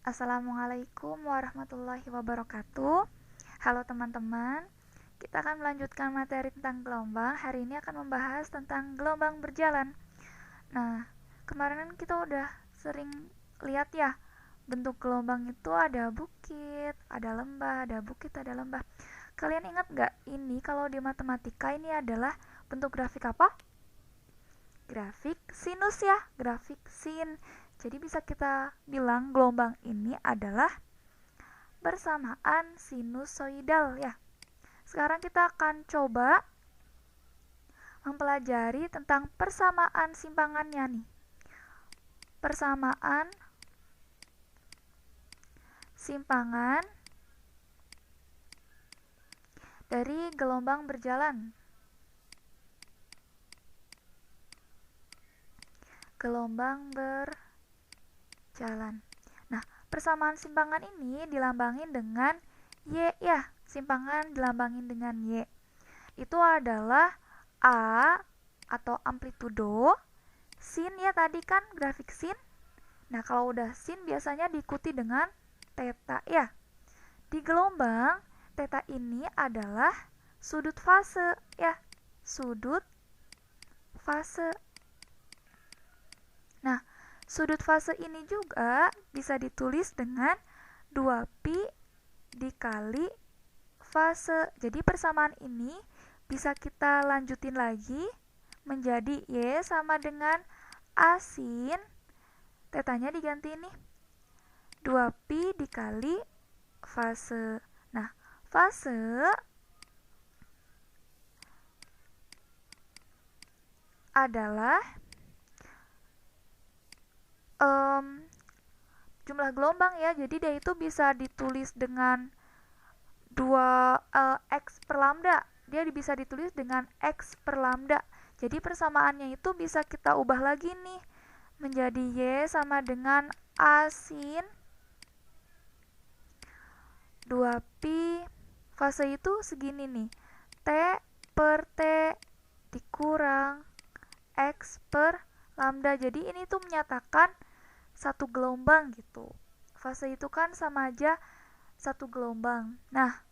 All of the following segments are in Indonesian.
Assalamualaikum warahmatullahi wabarakatuh. Halo teman-teman, kita akan melanjutkan materi tentang gelombang. Hari ini akan membahas tentang gelombang berjalan. Nah, kemarin kan kita udah sering lihat ya, bentuk gelombang itu ada bukit, ada lembah, ada bukit, ada lembah. Kalian ingat nggak ini kalau di matematika ini adalah bentuk grafik apa? Grafik sinus ya, grafik sin. Jadi bisa kita bilang gelombang ini adalah bersamaan sinusoidal ya. Sekarang kita akan coba mempelajari tentang persamaan simpangannya nih. Persamaan simpangan dari gelombang berjalan. Gelombang berjalan. Nah, persamaan simpangan ini dilambangin dengan Y ya. Simpangan dilambangin dengan Y. Itu adalah A atau amplitudo. Sin ya tadi kan grafik sin. Nah, kalau udah sin biasanya diikuti dengan theta ya. Di gelombang, theta ini adalah sudut fase ya. Sudut fase. Nah, sudut fase ini juga bisa ditulis dengan 2pi dikali fase. Jadi persamaan ini bisa kita lanjutin lagi menjadi Y sama dengan A sin. Tetanya diganti nih 2pi dikali fase. Nah, fase adalah jumlah gelombang ya. Jadi dia itu bisa ditulis dengan 2 X per lambda. Dia bisa ditulis dengan X per lambda. Jadi persamaannya itu bisa kita ubah lagi nih menjadi Y sama dengan A sin 2pi fase itu segini nih. T per T dikurang X per lambda. Jadi ini tuh menyatakan satu gelombang gitu. Fase itu kan sama aja satu gelombang. Nah,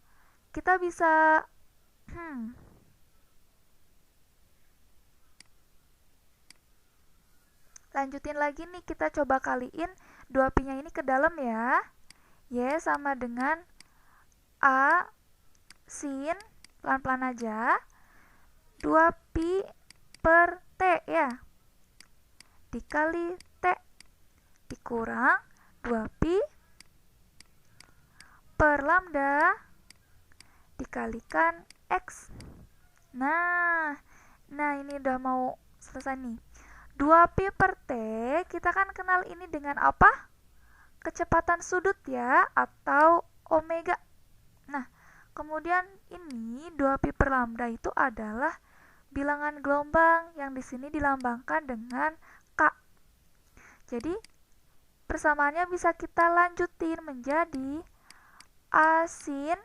kita bisa lanjutin lagi nih, kita coba kaliin 2pi-nya ini ke dalam ya. Y sama dengan A sin, pelan-pelan aja, 2pi per T ya. Dikali T dikurang 2pi per lambda dikalikan X. Nah ini udah mau selesai nih. 2pi per T, kita kan kenal ini dengan apa? Kecepatan sudut ya, atau omega. Nah, kemudian ini 2pi per lambda itu adalah bilangan gelombang yang di sini dilambangkan dengan K. Jadi, persamaannya bisa kita lanjutin menjadi A sin,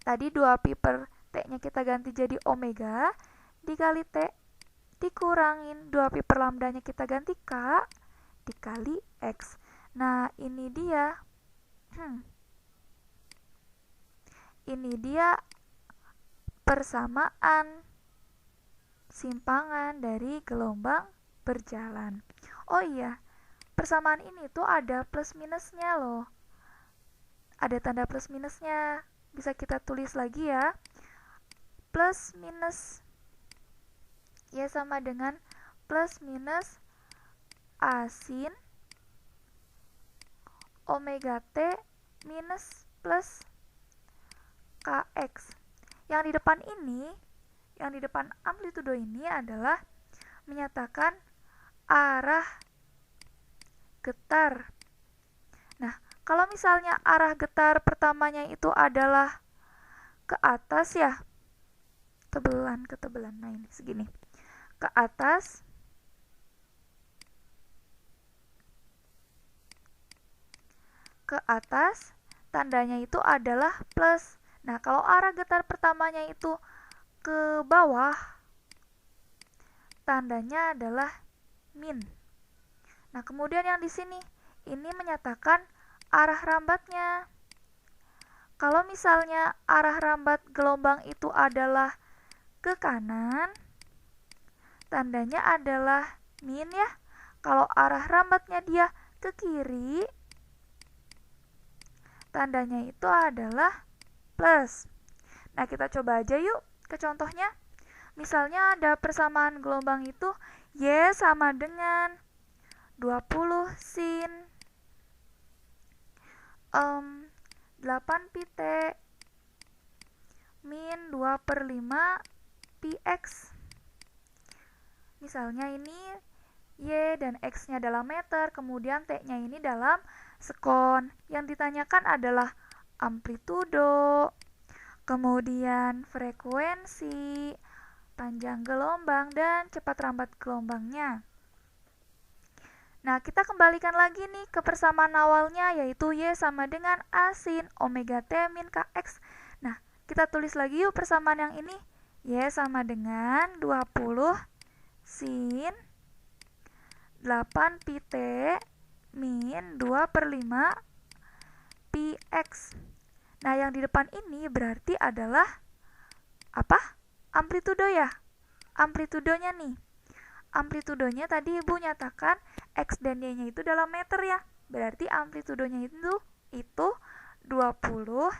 tadi 2pi per T-nya kita ganti jadi omega, dikali T, dikurangin 2pi per lambdanya kita ganti K, dikali X. Nah, ini dia. Ini dia persamaan simpangan dari gelombang berjalan. Oh iya, persamaan ini tuh ada plus minusnya loh. Ada tanda plus minusnya. Bisa kita tulis lagi ya. Plus minus Y sama dengan plus minus A sin omega T minus plus KX. Yang di depan ini, yang di depan amplitudo ini adalah menyatakan arah getar. Nah, kalau misalnya arah getar pertamanya itu adalah ke atas ya, ketebalan. Nah, ini segini. Ke atas. Ke atas, tandanya itu adalah plus. Nah, kalau arah getar pertamanya itu ke bawah, tandanya adalah min. Nah, kemudian yang di sini, ini menyatakan arah rambatnya. Kalau misalnya arah rambat gelombang itu adalah ke kanan, tandanya adalah min ya. Kalau arah rambatnya dia ke kiri, tandanya itu adalah plus. Nah, kita coba aja yuk ke contohnya. Misalnya ada persamaan gelombang itu Y sama dengan 20 sin 8 pi T min 2/5 pi X. Misalnya ini Y dan X-nya dalam meter, kemudian T-nya ini dalam sekon. Yang ditanyakan adalah amplitudo, kemudian frekuensi, panjang gelombang, dan cepat rambat gelombangnya. Nah, kita kembalikan lagi nih ke persamaan awalnya, yaitu Y sama dengan A sin omega T min KX. Nah, kita tulis lagi yuk persamaan yang ini. Y sama dengan 20 sin 8 pi T min 2/5 pi X. Nah, yang di depan ini berarti adalah apa? Amplitudo ya? Amplitudonya nih. Amplitudonya tadi Ibu nyatakan X dan Y-nya itu dalam meter ya. Berarti amplitudonya itu 20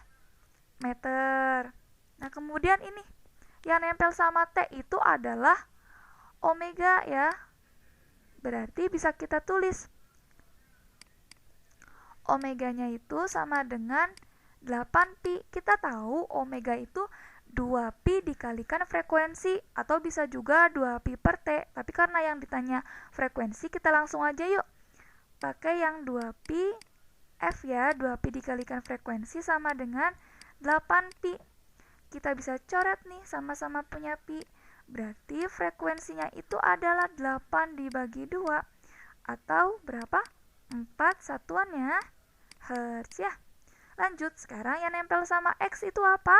meter. Nah, kemudian ini yang nempel sama T itu adalah omega ya. Berarti bisa kita tulis omeganya itu sama dengan 8 pi. Kita tahu omega itu 2 pi dikalikan frekuensi, atau bisa juga 2 pi per T. Tapi karena yang ditanya frekuensi, kita langsung aja yuk pakai yang 2 pi F ya. 2 pi dikalikan frekuensi sama dengan 8 pi. Kita bisa coret nih, sama-sama punya pi. Berarti frekuensinya itu adalah 8 dibagi 2, atau berapa? 4 satuannya hertz ya. Lanjut, sekarang yang nempel sama X itu apa?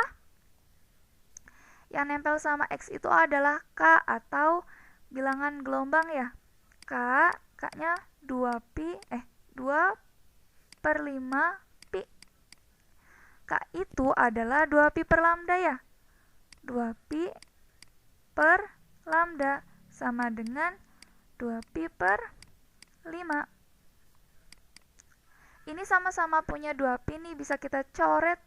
Yang nempel sama X itu adalah K, atau bilangan gelombang ya. K-nya 2 per 5 pi. K itu adalah 2 pi per lambda ya. 2 pi per lambda sama dengan 2 pi per 5. Ini sama-sama punya 2 pi nih, bisa kita coret.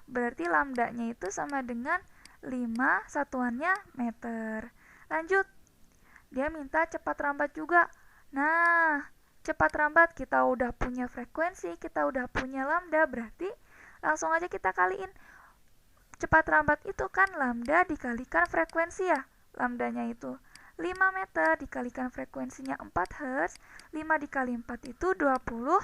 Berarti lambdanya itu sama dengan 5 satuannya meter. Lanjut, dia minta cepat rambat juga. Nah, cepat rambat kita udah punya frekuensi, kita udah punya lambda, berarti langsung aja kita kaliin. Cepat rambat itu kan lambda dikalikan frekuensi ya. Lambdanya itu 5 meter dikalikan frekuensinya 4 Hz. 5 dikali 4 itu 20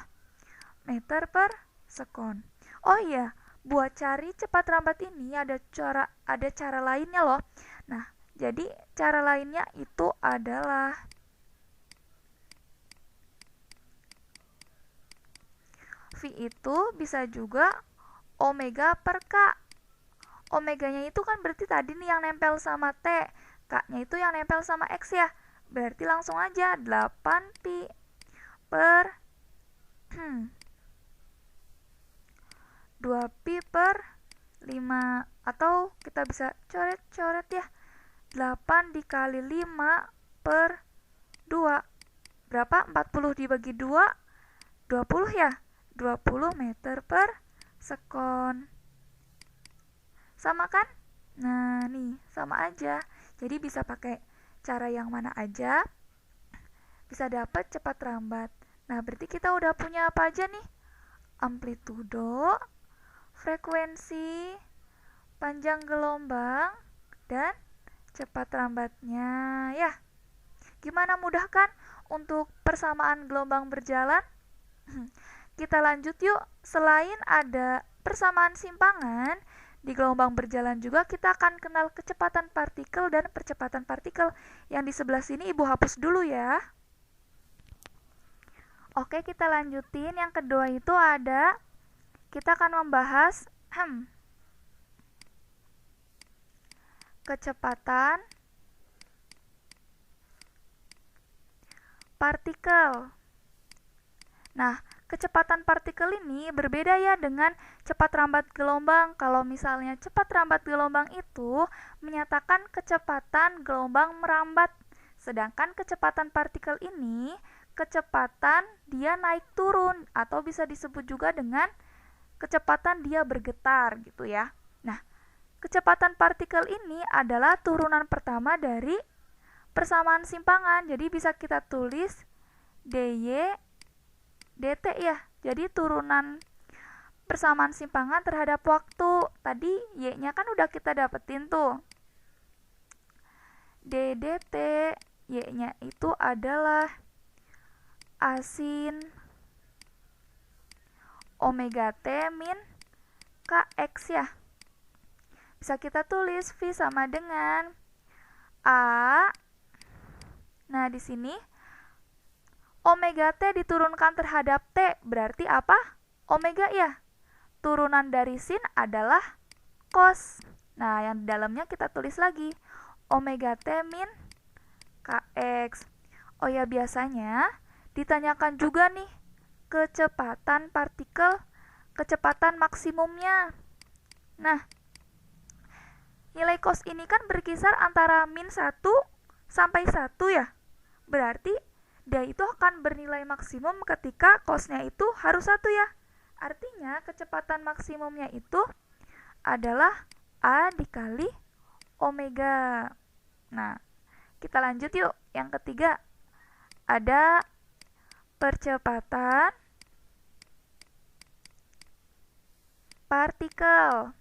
meter per sekon. Oh iya, buat cari cepat rambat ini ada cara lainnya loh. Nah, jadi cara lainnya itu adalah V itu bisa juga omega per K. Omeganya itu kan berarti tadi nih yang nempel sama T. K-nya itu yang nempel sama X ya. Berarti langsung aja 8 pi per 2 pi per 5. Atau kita bisa coret ya. 8 dikali 5 per 2. Berapa? 40 dibagi 2. 20 ya. 20 meter per sekon. Sama kan? Nah, nih, sama aja. Jadi bisa pakai cara yang mana aja, bisa dapat cepat rambat. Nah, berarti kita udah punya apa aja nih? Amplitudo, frekuensi, panjang gelombang, dan cepat rambatnya ya. Gimana, mudah kan untuk persamaan gelombang berjalan? Kita lanjut yuk. Selain ada persamaan simpangan, di gelombang berjalan juga kita akan kenal kecepatan partikel dan percepatan partikel. Yang di sebelah sini Ibu hapus dulu ya. Oke, kita lanjutin. Yang kedua itu ada, kita akan membahas kecepatan partikel. Nah, kecepatan partikel ini berbeda ya dengan cepat rambat gelombang. Kalau misalnya cepat rambat gelombang itu menyatakan kecepatan gelombang merambat. Sedangkan kecepatan partikel ini, kecepatan dia naik turun atau bisa disebut juga dengan kecepatan dia bergetar gitu ya. Nah, kecepatan partikel ini adalah turunan pertama dari persamaan simpangan. Jadi bisa kita tulis dy dt ya. Jadi turunan persamaan simpangan terhadap waktu. Tadi y-nya kan udah kita dapetin tuh. ddt, y-nya itu adalah asin omega t min kx ya. Bisa kita tulis V sama dengan A. Nah, di sini omega T diturunkan terhadap T, berarti apa? Omega ya. Turunan dari sin adalah cos. Nah, yang di dalamnya kita tulis lagi. Omega T min Kx. Oh ya, biasanya ditanyakan juga nih kecepatan partikel, kecepatan maksimumnya. Nah, nilai cos ini kan berkisar antara min 1 sampai 1 ya. Berarti dia itu akan bernilai maksimum ketika cosnya itu harus 1 ya. Artinya kecepatan maksimumnya itu adalah A dikali omega. Nah, kita lanjut yuk. Yang ketiga, ada percepatan partikel.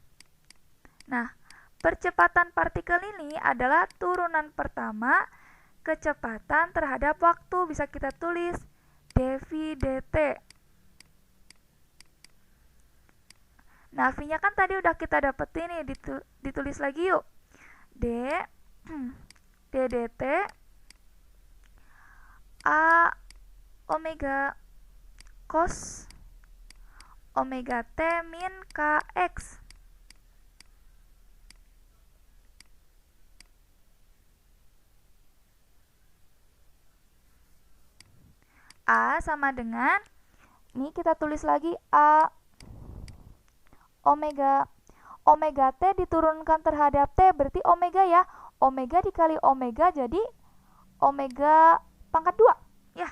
Nah, percepatan partikel ini adalah turunan pertama kecepatan terhadap waktu. Bisa kita tulis dv dt. Nah, V-nya kan tadi udah kita dapetin nih, ditulis lagi yuk. D ddt A omega cos omega T min Kx. A sama dengan, ini kita tulis lagi A omega T diturunkan terhadap T, berarti omega ya. Omega dikali omega jadi omega pangkat 2 ya.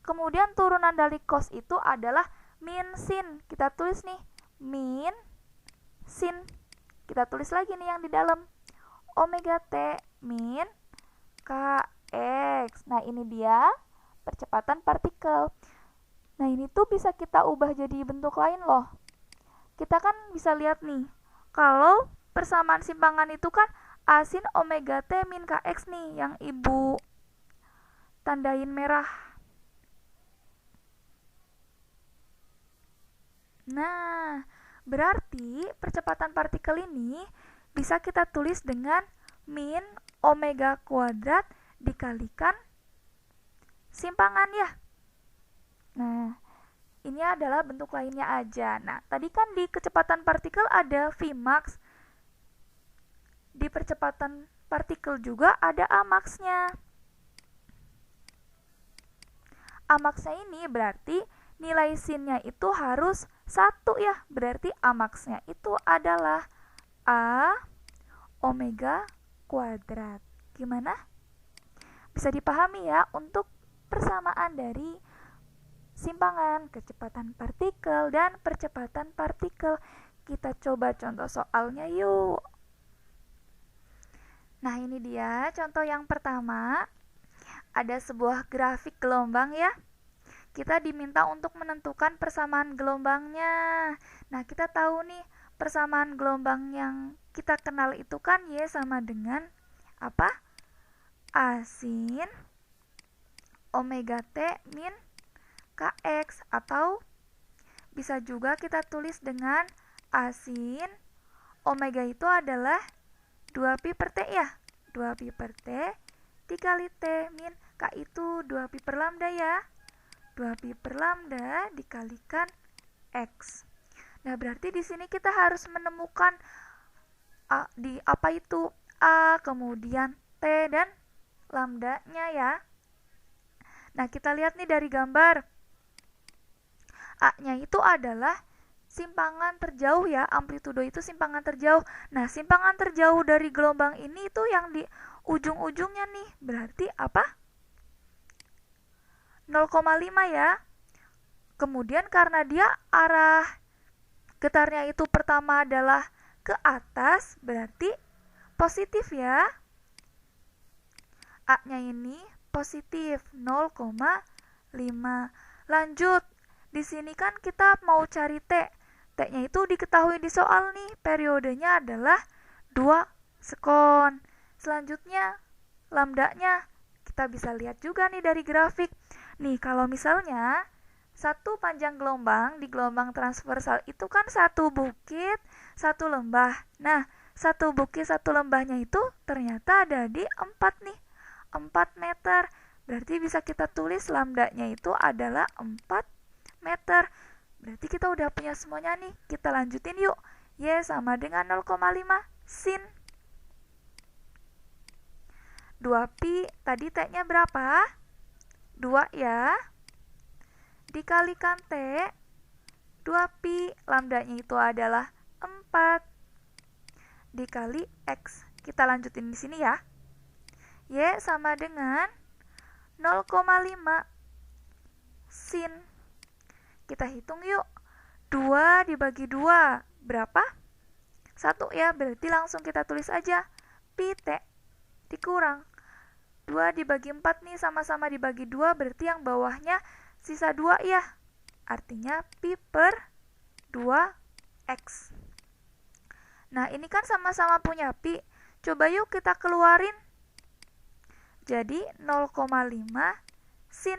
Kemudian turunan dari cos itu adalah min sin. Kita tulis nih min sin. Kita tulis lagi nih yang di dalam omega T min Kx. Nah, ini dia percepatan partikel. Nah, ini tuh bisa kita ubah jadi bentuk lain loh. Kita kan bisa lihat nih, kalau persamaan simpangan itu kan asin omega T min Kx nih, yang ibu tandain merah. Nah, berarti percepatan partikel ini bisa kita tulis dengan min omega kuadrat dikalikan simpangan ya. Nah, ini adalah bentuk lainnya aja. Nah, tadi kan di kecepatan partikel ada Vmax. Di percepatan partikel juga ada Amax-nya. Amax-nya ini berarti nilai sin-nya itu harus 1 ya. Berarti Amax-nya itu adalah A omega kuadrat. Gimana? Bisa dipahami ya untuk persamaan dari simpangan, kecepatan partikel, dan percepatan partikel. Kita coba contoh soalnya yuk. Nah, ini dia contoh yang pertama. Ada sebuah grafik gelombang ya. Kita diminta untuk menentukan persamaan gelombangnya. Nah, kita tahu nih persamaan gelombang yang kita kenal itu kan Y sama dengan apa? Asin omega T min Kx, atau bisa juga kita tulis dengan asin omega itu adalah 2pi per T ya. 2pi per T dikali T min K itu 2pi per lambda ya. 2pi per lambda dikalikan X. Nah, berarti di sini kita harus menemukan di apa itu A, kemudian T dan lambdanya ya. Nah, kita lihat nih dari gambar. A-nya itu adalah simpangan terjauh ya, amplitudo itu simpangan terjauh. Nah, simpangan terjauh dari gelombang ini itu yang di ujung-ujungnya nih, berarti apa? 0,5 ya. Kemudian karena dia arah getarnya itu pertama adalah ke atas, berarti positif ya. A-nya ini positif 0,5. Lanjut. Di sini kan kita mau cari T. T-nya itu diketahui di soal nih, periodenya adalah 2 sekon. Selanjutnya, lambdanya kita bisa lihat juga nih dari grafik. Nih, kalau misalnya satu panjang gelombang di gelombang transversal itu kan satu bukit, satu lembah. Nah, satu bukit, satu lembahnya itu ternyata ada di 4 nih, 4 meter. Berarti bisa kita tulis lambdanya itu adalah 4 meter. Berarti kita udah punya semuanya nih. Kita lanjutin yuk. Y sama dengan 0,5 sin 2pi. Tadi T-nya berapa? 2 ya. Dikalikan T, 2pi. Lambdanya itu adalah 4. Dikali X. Kita lanjutin di sini ya. Y sama dengan 0,5 sin. Kita hitung yuk. 2 dibagi 2 berapa? 1 ya, berarti langsung kita tulis aja. Pi T dikurang 2 dibagi 4 nih, sama-sama dibagi 2, berarti yang bawahnya sisa 2 ya. Artinya pi per 2x. Nah, ini kan sama-sama punya pi. Coba yuk kita keluarin. Jadi 0,5 sin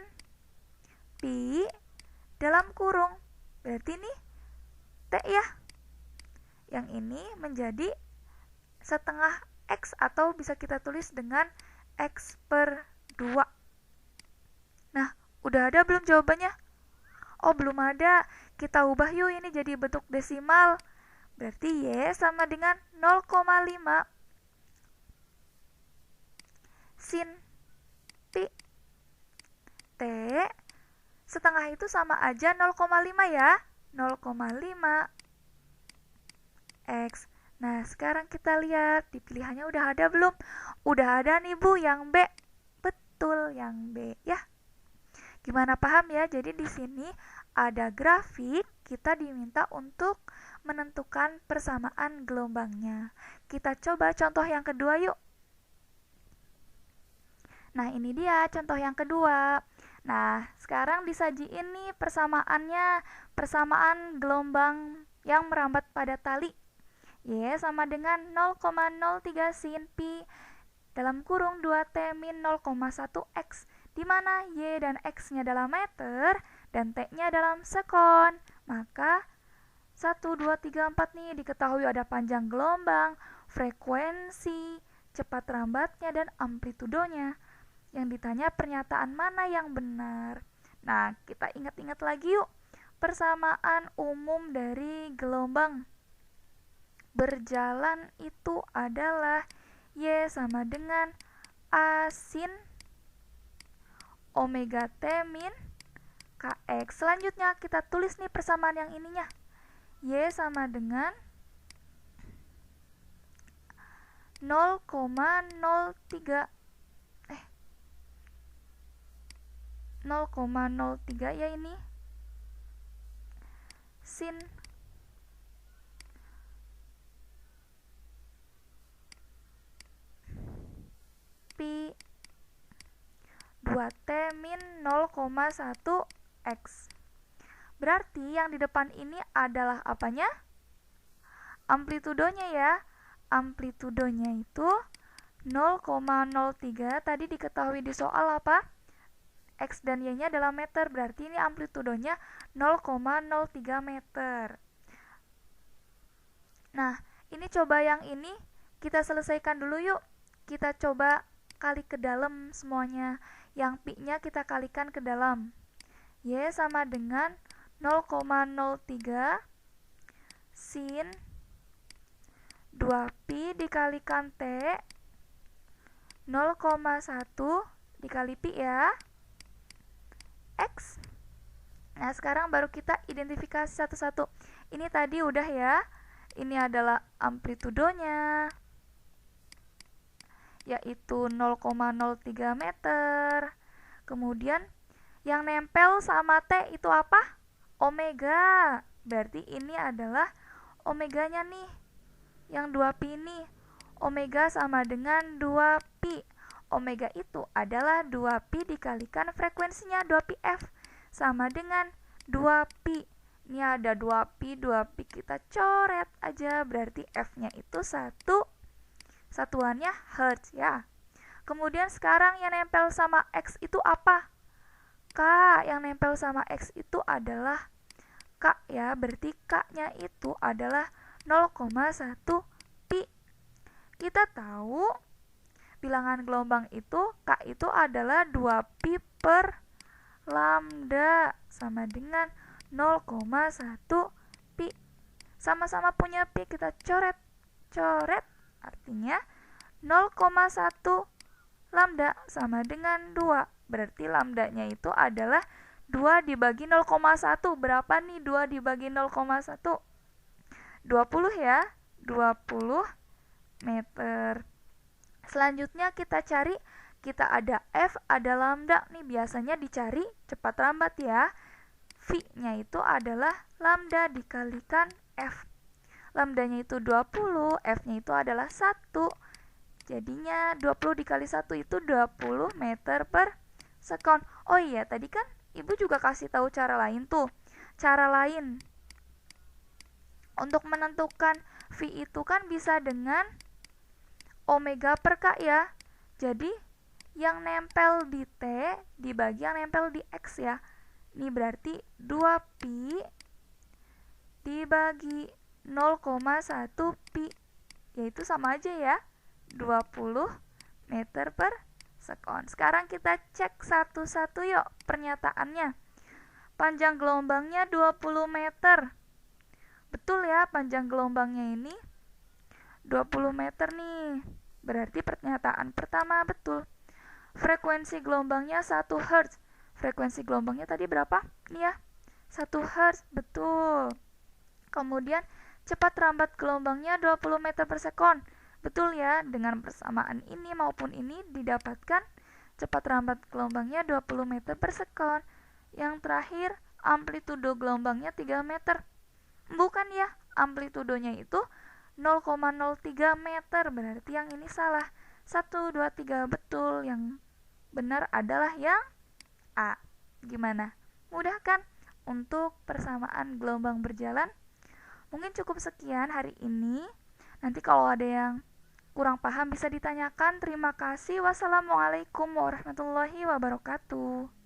pi dalam kurung. Berarti nih T ya. Yang ini menjadi setengah X atau bisa kita tulis dengan X per 2. Nah, udah ada belum jawabannya? Oh, belum ada. Kita ubah yuk ini jadi bentuk desimal. Berarti Y sama dengan 0,5 sin pi. T setengah itu sama aja 0,5 ya. 0,5 X. Nah, sekarang kita lihat di pilihannya udah ada belum? Udah ada nih Bu, yang B. Betul, yang B ya. Gimana, paham ya? Jadi di sini ada grafik, kita diminta untuk menentukan persamaan gelombangnya. Kita coba contoh yang kedua yuk. Nah, ini dia contoh yang kedua. Nah, sekarang disajiin nih persamaannya, persamaan gelombang yang merambat pada tali. Y sama dengan 0,03 sin pi dalam kurung 2T min 0,1 X, di mana Y dan X-nya dalam meter dan T-nya dalam sekon. Maka 1, 2, 3, 4 nih diketahui ada panjang gelombang, frekuensi, cepat rambatnya, dan amplitudonya. Yang ditanya pernyataan mana yang benar. Nah, kita ingat-ingat lagi yuk persamaan umum dari gelombang berjalan itu adalah Y sama dengan A sin omega T min Kx. Selanjutnya kita tulis nih persamaan yang ininya. Y sama dengan 0,03 ya ini sin pi 2T min 0,1 X. Berarti yang di depan ini adalah apanya? Amplitudonya ya. Amplitudonya itu 0,03. Tadi diketahui di soal apa? X dan Y-nya dalam meter. Berarti ini amplitudonya 0,03 meter. Nah, ini coba yang ini kita selesaikan dulu yuk. Kita coba kali ke dalam semuanya. Yang pi-nya kita kalikan ke dalam. Y sama dengan 0,03 sin 2pi dikalikan T 0,1 dikali pi ya X. Nah, sekarang baru kita identifikasi satu-satu. Ini tadi udah ya. Ini adalah amplitudonya, yaitu 0,03 meter. Kemudian yang nempel sama T itu apa? Omega. Berarti ini adalah omeganya nih. Yang 2pi ini. Omega sama dengan 2pi. Omega itu adalah 2pi dikalikan frekuensinya 2πf sama dengan 2pi. Ini ada 2pi, 2pi kita coret aja, berarti F-nya itu satuannya Hertz ya. Kemudian sekarang yang nempel sama X itu apa? K. Yang nempel sama X itu adalah K ya, berarti K-nya itu adalah 0,1 pi. Kita tahu bilangan gelombang itu K itu adalah 2pi per lambda sama dengan 0,1 pi. Sama-sama punya pi, kita coret. Artinya 0,1 lambda sama dengan 2. Berarti lambdanya itu adalah 2 dibagi 0,1. Berapa nih 2 dibagi 0,1? 20 ya. 20 meter. Selanjutnya kita cari, kita ada F, ada lambda nih, biasanya dicari cepat lambat ya. V-nya itu adalah lambda dikalikan F. Lambdanya itu 20, F-nya itu adalah 1. Jadinya 20 dikali 1 itu 20 meter per sekon. Oh iya, tadi kan Ibu juga kasih tahu cara lain tuh. Cara lain untuk menentukan V itu kan bisa dengan omega per K ya. Jadi yang nempel di T dibagi yang nempel di X ya. Ini berarti 2pi dibagi 0,1 pi, yaitu sama aja ya, 20 meter per sekon. Sekarang kita cek satu-satu yuk pernyataannya. Panjang gelombangnya 20 meter. Betul ya, panjang gelombangnya ini 20 meter nih. Berarti pernyataan pertama betul. Frekuensi gelombangnya 1 Hz. Frekuensi gelombangnya tadi berapa? Nih ya, 1 Hz, betul. Kemudian cepat rambat gelombangnya 20 meter per sekon. Betul ya, dengan persamaan ini maupun ini didapatkan cepat rambat gelombangnya 20 meter per sekon. Yang terakhir, amplitudo gelombangnya 3 meter. Bukan ya, amplitudonya itu 0,03 meter, berarti yang ini salah. 1, 2, 3 betul, yang benar adalah yang A. Gimana? Mudah kan untuk persamaan gelombang berjalan? Mungkin cukup sekian hari ini. Nanti kalau ada yang kurang paham bisa ditanyakan. Terima kasih. Wassalamualaikum warahmatullahi wabarakatuh.